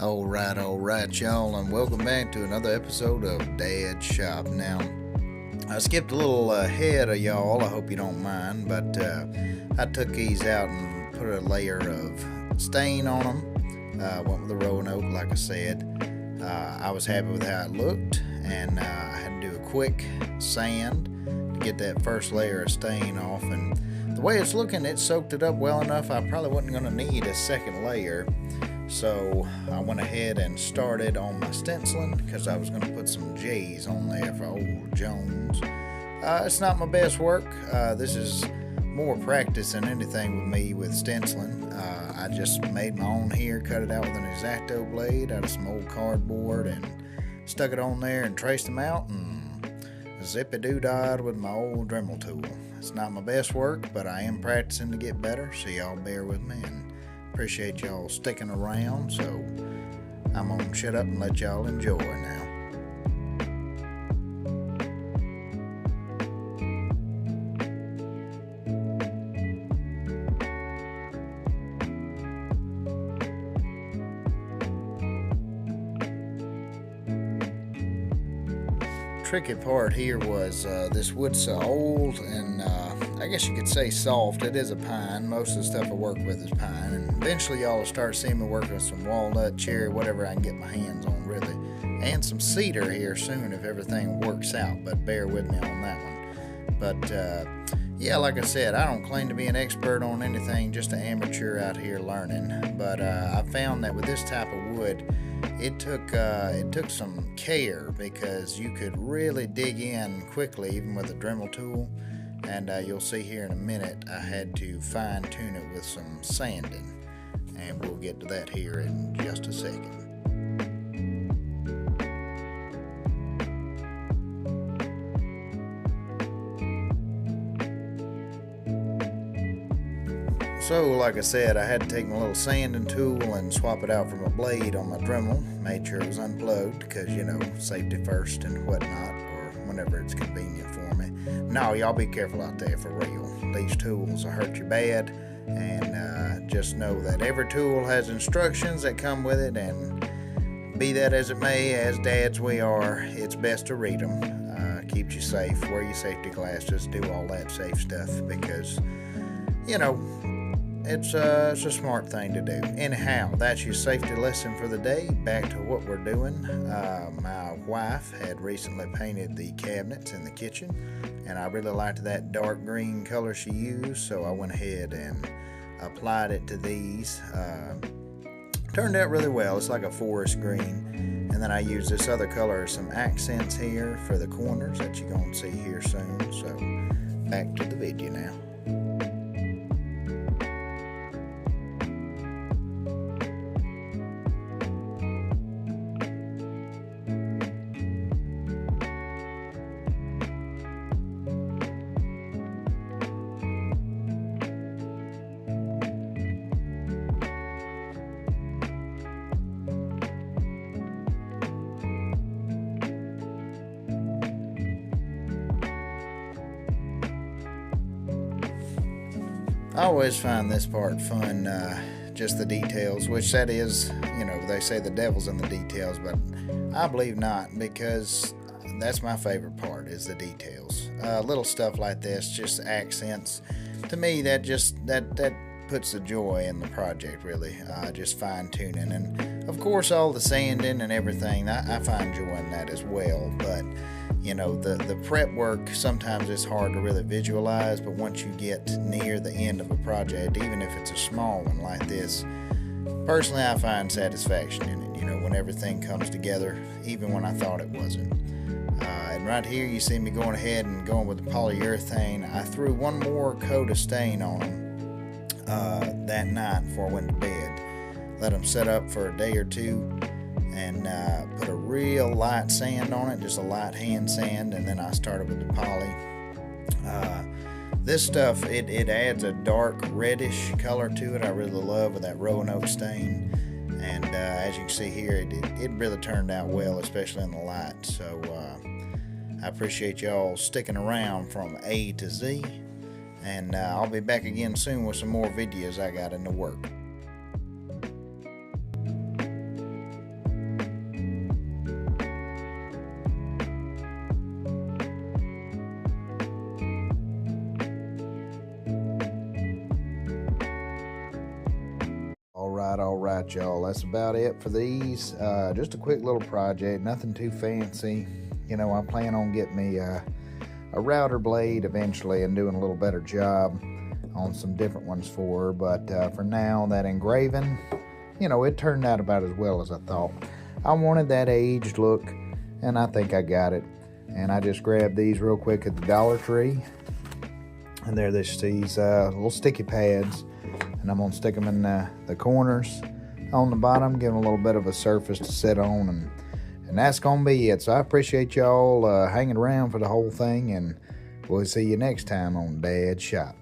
All right, y'all, and welcome back to another episode of Dad's Shop. Now, I skipped a little ahead of y'all. I hope you don't mind, but I took these out and put a layer of stain on them. Went with the Roanoke, like I said. I was happy with how it looked, and I had to do a quick sand to get that first layer of stain off. And the way it's looking, it soaked it up well enough. I probably wasn't going to need a second layer. So I went ahead and started on my stenciling because I was going to put some J's on there for old Jones. It's not my best work. This is more practice than anything with me with stenciling. I just made my own here, cut it out with an X-Acto blade out of some old cardboard and stuck it on there and traced them out and zip-a-doo-dah with my old Dremel tool. It's not my best work, but I am practicing to get better, so y'all bear with me and appreciate y'all sticking around. So I'm gonna shut up and let y'all enjoy now. Tricky part here was this wood's so old and I guess you could say soft. It is a pine. Most of the stuff I work with is pine, and eventually y'all will start seeing me work with some walnut, cherry, whatever I can get my hands on, really, and some cedar here soon if everything works out, but bear with me on that one. But yeah, like I said, I don't claim to be an expert on anything, just an amateur out here learning, but I found that with this type of wood, it took some care because you could really dig in quickly even with a Dremel tool, and you'll see here in a minute I had to fine tune it with some sanding, and we'll get to that here in just a second. So, like I said, I had to take my little sanding tool and swap it out from a blade on my Dremel. Made sure it was unplugged because, safety first and whatnot, or whenever it's convenient for me. No, y'all be careful out there for real. These tools will hurt you bad, and just know that every tool has instructions that come with it, and be that as it may, as dads we are, it's best to read them. Keeps you safe, wear your safety glasses, do all that safe stuff because, it's a smart thing to do. Anyhow, that's your safety lesson for the day. Back to what we're doing. My wife had recently painted the cabinets in the kitchen, and I really liked that dark green color she used, so I went ahead and applied it to these. Turned out really well. It's like a forest green. And then I used this other color, some accents here for the corners that you're going to see here soon. So back to the video now. I always find this part fun, just the details, which that is, they say the devil's in the details, but I believe not, because that's my favorite part is the details. Little stuff like this, just accents. To me, that puts the joy in the project, really, just fine tuning. And of course, all the sanding and everything, I find joy in that as well, but the prep work sometimes is hard to really visualize, but once you get near the end of a project, even if it's a small one like this, personally I find satisfaction in it, when everything comes together, even when I thought it wasn't. And right here you see me going ahead and going with the polyurethane. I threw one more coat of stain on them that night before I went to bed. Let them set up for a day or two, and put a real light sand on it, just a light hand sand, and then I started with the poly. This stuff, it adds a dark reddish color to it. I really love with that Roanoke stain, and as you can see here, it really turned out well, especially in the light. So I appreciate y'all sticking around from A to Z, and I'll be back again soon with some more videos I got in the work. all right, y'all. That's about it for these. Just a quick little project, nothing too fancy. You know, I plan on getting me a router blade eventually and doing a little better job on some different ones for her. But for now, that engraving, you know, it turned out about as well as I thought. I wanted that aged look, and I think I got it. And I just grabbed these real quick at the Dollar Tree. And they're these little sticky pads. And I'm going to stick them in the corners on the bottom, give them a little bit of a surface to sit on. And that's going to be it. So I appreciate y'all hanging around for the whole thing. And we'll see you next time on Dad's Shop.